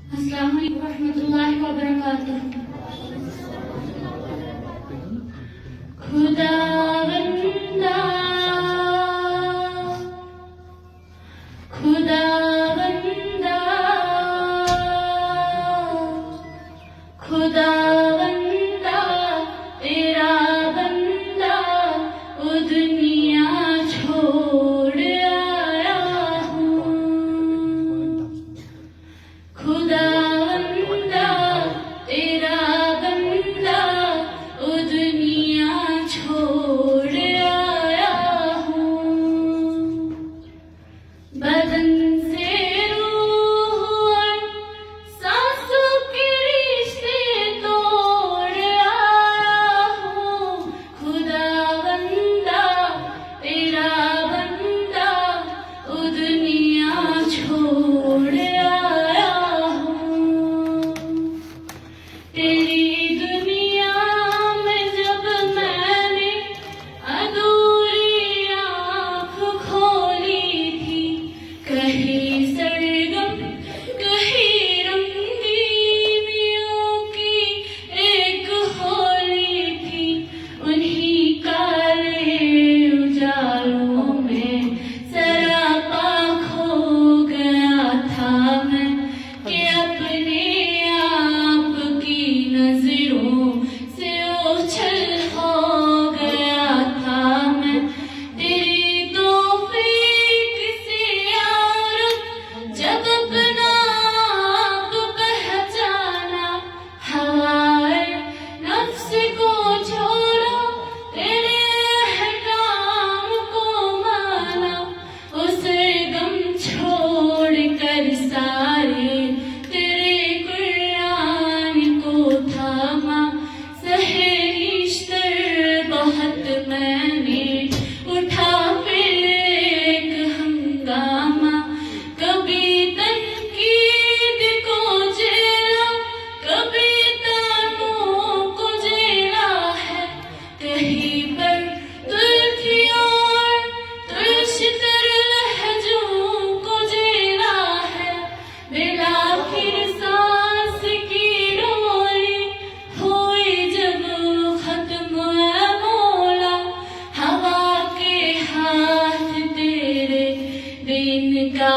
अस्सलाम वालेकुम रहमतुल्लाहि व बरकातुहू। खुदावंदा खुदावंदा खुदावंदा तेरा बंदा ओ दुनिया छोड़ आया हूँ। खुदावंदा तेरा बंदा ओ दुनिया छोड़ आया हूँ। बदन से रूह और सांसों के रिश्ते तोड़ आया हूँ। खुदावंदा तेरा बंदा ओ दुनिया छोड़ आया हूँ। तेरी दुनिया में जब मैंने अधूरी आँख खोली थी, कहीं सरगम कहीं रंगीनियों की एक होली थी। उन्हीं काले उजालों में सरापा खो गया था मैं, कि अपने आप की नजरों से ओझल हो गया था मैं। तेरी तौफीक से यार जब अपना आप पहचाना, हवाए नफ्स को छोड़ा, तेरे अहकाम को माना। उसे गम छोड़ कर सारे तेरे कुरान को थामा। सहेलिश्तर बहुत मैंने उठा फिर एक हंगामा। कभी तनकीद को झेला, कभी तानों को झेला है। कहीं पर तुलखी और तुलसितर लहजों को झेला है। बिलाखिर सांस की डोली हुई जब खत्म ऐ मौला, हवा के हाथ तेरे दिन का